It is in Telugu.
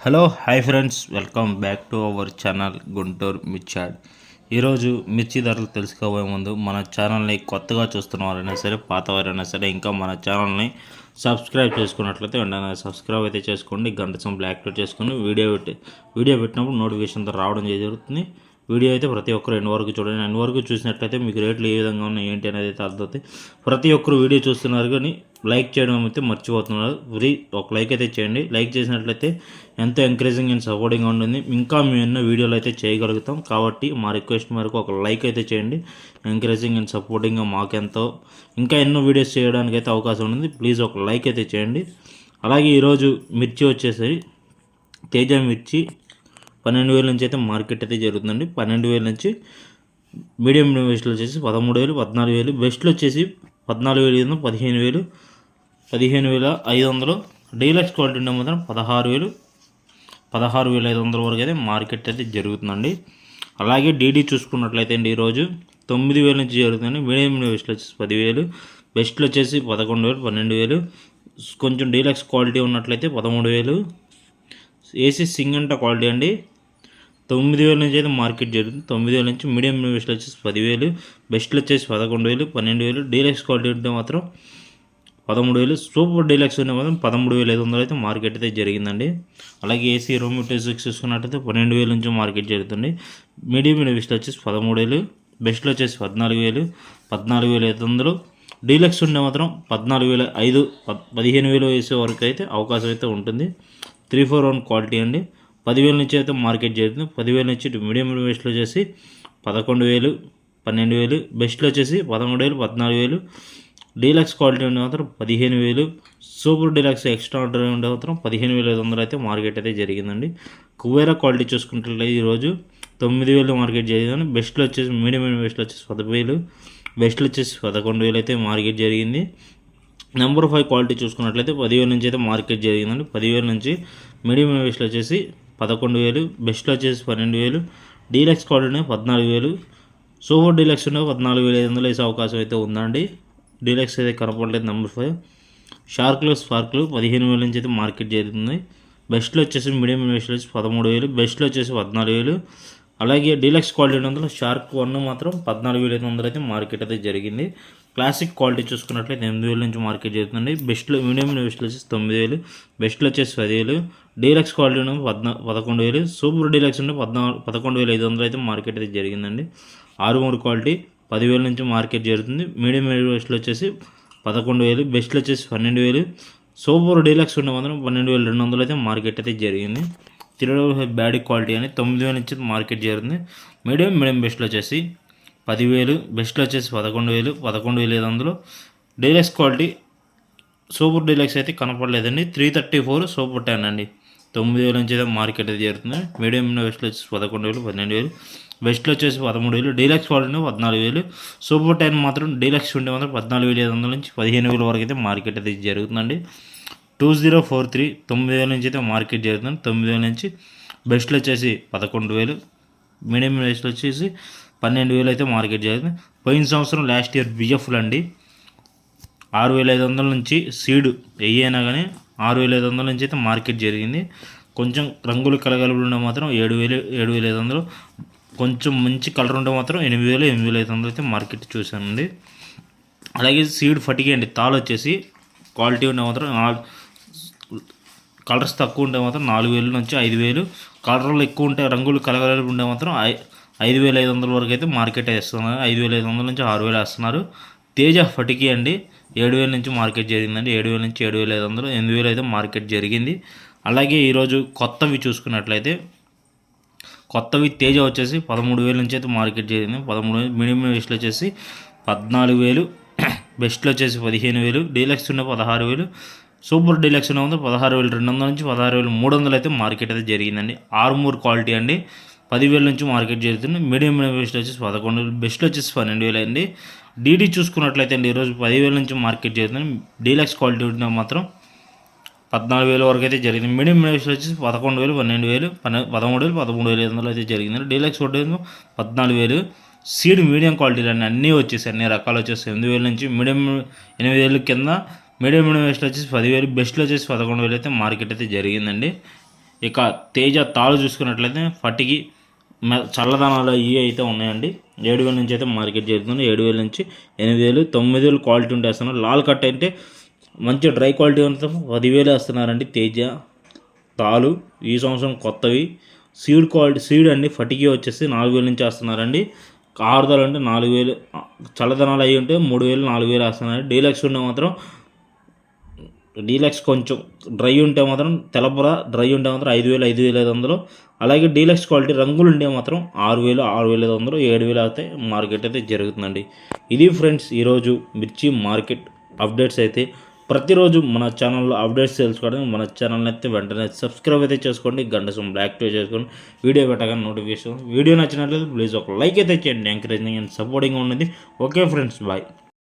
Hello hi friends, welcome back to our channel Guntur మిర్చాడ్. ఈరోజు మిర్చి ధరలు తెలుసుకోబోయే ముందు మన ఛానల్ని కొత్తగా చూస్తున్న వారైనా సరే, పాత వారైనా సరే, ఇంకా మన ఛానల్ని సబ్స్క్రైబ్ చేసుకున్నట్లయితే వెంటనే సబ్స్క్రైబ్ అయితే చేసుకోండి. గంట సింబల్ యాక్టివేట్ చేసుకుని వీడియో పెట్టినప్పుడు నోటిఫికేషన్తో రావడం జరుగుతుంది. వీడియో అయితే ప్రతి ఒక్కరు ఎండ్ వరకు చూడండి. ఎండ్ వరకు చూసినట్లయితే మీకు రేట్లు ఏ విధంగా ఉన్నాయి ఏంటి అనేది అయితే అర్థమవుతుంది. ప్రతి ఒక్కరు వీడియో చూస్తున్నారు కానీ లైక్ చేయడం అయితే మర్చిపోతున్నారు. ఒక లైక్ అయితే చేయండి. లైక్ చేసినట్లయితే ఎంతో ఎంకరేజింగ్ అండ్ సపోర్టింగ్ ఉంటుంది. ఇంకా మేము ఎన్నో వీడియోలు అయితే చేయగలుగుతాం. కాబట్టి మా రిక్వెస్ట్ మేరకు ఒక లైక్ అయితే చేయండి. ఎంకరేజింగ్ అండ్ సపోర్టింగ్గా మాకెంతో ఇంకా ఎన్నో వీడియోస్ చేయడానికి అయితే అవకాశం ఉంటుంది. ప్లీజ్ ఒక లైక్ అయితే చేయండి. అలాగే ఈరోజు మిర్చి వచ్చేసి తేజ మిర్చి 12,000 నుంచి అయితే మార్కెట్ అయితే జరుగుతుందండి. 12,000 నుంచి మీడియం బెస్ట్లో వచ్చేసి 13,000, 14,000, బెస్ట్లో వచ్చేసి 14,500, 15,000, 15,500, డీలక్స్ క్వాలిటీ ఉండే మాత్రం 16,000, 16,500 వరకు అయితే మార్కెట్ అయితే జరుగుతుందండి. అలాగే డీడీ చూసుకున్నట్లయితే అండి ఈరోజు 9,000 నుంచి జరుగుతుందండి. మీడియం బెస్ట్లో వచ్చేసి 10,000, బెస్ట్లో వచ్చేసి 11,000, 12,000, కొంచెం డీలక్స్ క్వాలిటీ ఉన్నట్లయితే 13,000, ఏసీ సింగంట క్వాలిటీ అండి 9,000 నుంచి అయితే మార్కెట్ జరుగుతుంది. 9,000 నుంచి మీడియం బెస్ట్లో వచ్చేసి 10,000, బెస్ట్లో వచ్చేసి 11,000, 12,000, డీలక్స్ క్వాలిటీ ఉంటే మాత్రం 13,000, సూపర్ డీలక్స్ ఉంటే మాత్రం 13,500 అయితే మార్కెట్ అయితే జరిగిందండి. అలాగే ఏసీ రూమ్ 26 చూసుకున్నట్టయితే 12,000 నుంచి మార్కెట్ జరుగుతుంది. మీడియం బెస్ట్లో వచ్చేసి 13,000, బెస్ట్లో వచ్చేసి 14,000, 14,500, డీలక్స్ ఉంటే మాత్రం 14,500, 15,000 వేసే వరకు అయితే అవకాశం అయితే ఉంటుంది. 341 క్వాలిటీ అండి 10,000 నుంచి అయితే మార్కెట్ జరుగుతుంది. 10,000 నుంచి మీడియం బెస్ట్లో వచ్చేసి 11,000, 12,000, బెస్ట్లో వచ్చేసి 13,000, 14,000, డీలక్స్ క్వాలిటీ ఉండే మాత్రం 15,000, సూపర్ డీలక్స్ ఎక్స్ట్రా ఆర్డర్ ఉండే మాత్రం 15,500 అయితే మార్కెట్ అయితే జరిగిందండి. కుబేరా క్వాలిటీ చూసుకుంటే ఈరోజు 9,000 మార్కెట్ జరిగింది. బెస్ట్లో వచ్చేసి మీడియం బెస్ట్లో వచ్చేసి 10,000, బెస్ట్లో వచ్చేసి 11,000 అయితే మార్కెట్ జరిగింది. నెంబర్ 5 క్వాలిటీ చూసుకున్నట్లయితే 10,000 నుంచి అయితే మార్కెట్ జరిగిందండి. 10,000 నుంచి మీడియం బెస్ట్లో వచ్చేసి 11,000, బెస్ట్లో వచ్చేసి 12,000, డీలక్స్ క్వాలిటీ 14,000, సూపర్ డీలక్స్ 14,500 వేసే అవకాశం అయితే ఉందండి. డీలక్స్ అయితే కనపడలేదు. నెంబర్ 5 స్పార్క్లు 15,000 నుంచి అయితే మార్కెట్ జరుగుతుంది. బెస్ట్లో వచ్చేసి మీడియం బెస్ట్లో వచ్చేసి 13,000, బెస్ట్లో వచ్చేసి 14,000, అలాగే డీలక్స్ క్వాలిటీ అందులో షార్క్ 1 మాత్రం 14,500 అయితే మార్కెట్ అయితే జరిగింది. క్లాసిక్ క్వాలిటీ చూసుకున్నట్లయితే 8,000 నుంచి మార్కెట్ జరుగుతుంది. బెస్ట్లో మీడియం బెస్ట్లో వచ్చేసి 9,000, బెస్ట్లో వచ్చేసి 10,000, డీలక్స్ క్వాలిటీ 11,000, సూపర్ డీలక్స్ 11,500 అయితే మార్కెట్ అయితే జరిగిందండి. 6 క్వాలిటీ 10,000 నుంచి మార్కెట్ జరుగుతుంది. మీడియం బెస్ట్లో వచ్చేసి 11,000, బెస్ట్లో వచ్చేసి 12,000, సూపర్ డీలక్స్ మాత్రం 12,200 అయితే మార్కెట్ అయితే జరిగింది. 3 బ్యాడ్ క్వాలిటీ అని 9,000 నుంచి మార్కెట్ జరుగుతుంది. మీడియం బెస్ట్లో వచ్చేసి 10,000, బెస్ట్లో వచ్చేసి 11,000, 11,500, డీలక్స్ క్వాలిటీ సూపర్ డీలక్స్ అయితే కనపడలేదండి. 334 సూపర్ 10 అండి 9,000 నుంచి అయితే మార్కెట్ అయితే జరుగుతుంది. మీడియం బెస్ట్లో వచ్చేసి 11,000, 12,000, బెస్ట్లో వచ్చేసి 13,000, డీలక్స్ క్వాలిటీ 14,000, సూపర్ 10 మాత్రం డీలక్స్ ఉంటే మాత్రం 14,500 నుంచి 15,000 వరకు అయితే మార్కెట్ అయితే జరుగుతుందండి. 2043 9,000 నుంచి అయితే మార్కెట్ జరుగుతుంది. 9,000 నుంచి బెస్ట్లో వచ్చేసి 11,000, మీడియం బెస్ట్లో వచ్చేసి 12,000 అయితే మార్కెట్ జరుగుతుంది. పోయిన సంవత్సరం లాస్ట్ ఇయర్ బిఎఫ్లు అండి 6,500 నుంచి సీడ్ అయినా కానీ 6,500 నుంచి అయితే మార్కెట్ జరిగింది. కొంచెం రంగులు కలగలుపు ఉండే మాత్రం 7,000, 7,500, కొంచెం మంచి కలర్ ఉంటే మాత్రం 8,000, 8,500 అయితే మార్కెట్ చూశానండి. అలాగే సీడ్ ఫటికి అండి తాలు వచ్చేసి క్వాలిటీ ఉండే మాత్రం కలర్స్ తక్కువ ఉంటే మాత్రం 4,000 నుంచి 5,000, కలర్లు ఎక్కువ ఉంటే రంగులు కలగలుపు ఉండే మాత్రం 5,500 వరకు అయితే మార్కెట్ వేస్తున్నారు. 5,500 నుంచి 6,000 వేస్తున్నారు. తేజ ఫటికి అండి 7,000 నుంచి మార్కెట్ జరిగిందండి. 7,000 నుంచి 7,500, 8,000 అయితే మార్కెట్ జరిగింది. అలాగే ఈరోజు కొత్తవి చూసుకున్నట్లయితే కొత్తవి తేజ వచ్చేసి 13,000 నుంచి అయితే మార్కెట్ జరిగింది. 13,000 మీడియం బెస్ట్లో వచ్చేసి 14,000, బెస్ట్లో వచ్చేసి 15,000, డీలక్స్ ఉన్న 16,000, సూపర్ డీలక్స్ ఉన్న 16,200 నుంచి 16,300 అయితే మార్కెట్ అయితే జరిగిందండి. 6 క్వాలిటీ అండి 10,000 నుంచి మార్కెట్ జరుగుతుంది. మీడియం బెస్ట్లో వచ్చేసి 11,000, బెస్ట్లో వచ్చేసి 12,000 అండి. డీడీ చూసుకున్నట్లయితే అండి ఈరోజు 10,000 నుంచి మార్కెట్ జరుగుతుంది. డీలక్స్ క్వాలిటీ ఉంటే మాత్రం 14,000 వరకు అయితే జరిగింది. మీడియం బెస్ట్లో వచ్చేసి 11,000, 12,000, 13,000, 13,500 అయితే జరిగింది. Deluxe quality 14,000. సీడ్ మీడియం క్వాలిటీలు అన్నీ వచ్చేసి అన్ని రకాలు వచ్చేసి 8,000 నుంచి మీడియం 8,000 కింద మీడియం బెస్ట్లో వచ్చేసి 10,000, బెస్ట్లో వచ్చేసి 11,000 అయితే మార్కెట్ అయితే జరిగిందండి. ఇక తేజ తాళ్ళు చూసుకున్నట్లయితే ఫటికి చల్లదనాలు ఇవి అయితే ఉన్నాయండి. 7,000 నుంచి అయితే మార్కెట్ జరుగుతుంది. 7,000 నుంచి 8,000, 9,000 క్వాలిటీ ఉంటే వేస్తున్నారు. లాల్ కట్ అయితే మంచి డ్రై క్వాలిటీ ఉంటే 10,000 వేస్తున్నారండి. తేజ తాళ్ళు ఈ సంవత్సరం కొత్తవి. సీడ్ క్వాలిటీ సీడ్ అండి ఫటికి వచ్చేసి 4,000 నుంచి వేస్తున్నారండి. ఆరుదలు అంటే 4,000, చల్లదనాలు అవి ఉంటే 3,000, 4,000 వేస్తున్నారు. డీలక్స్ ఉంటే మాత్రం డీలక్స్ కొంచెం డ్రై ఉంటే మాత్రం తెలపర డ్రై ఉంటే మాత్రం 5,000, 5,500. అలాగే డీలక్స్ క్వాలిటీ రంగులు ఉంటే మాత్రం 6,000, 6,500, 7,000 అయితే మార్కెట్ అయితే జరుగుతుందండి. ఇది ఫ్రెండ్స్ ఈరోజు మిర్చి మార్కెట్ అప్డేట్స్ అయితే. ప్రతిరోజు మన ఛానల్లో అప్డేట్స్ తెలుసుకోవడానికి మన ఛానల్ని అయితే వెంటనే సబ్స్క్రైబ్ అయితే చేసుకోండి. గంట సింబల్ యాక్టివేట్ చేసుకోండి. వీడియో పెట్టగానే నోటిఫికేషన్. వీడియో నచ్చినట్లయితే ప్లీజ్ ఒక లైక్ అయితే చేయండి. ఎంకరేజింగ్ అండ్ సపోర్టింగ్ ఉన్నది. Okay friends, bye.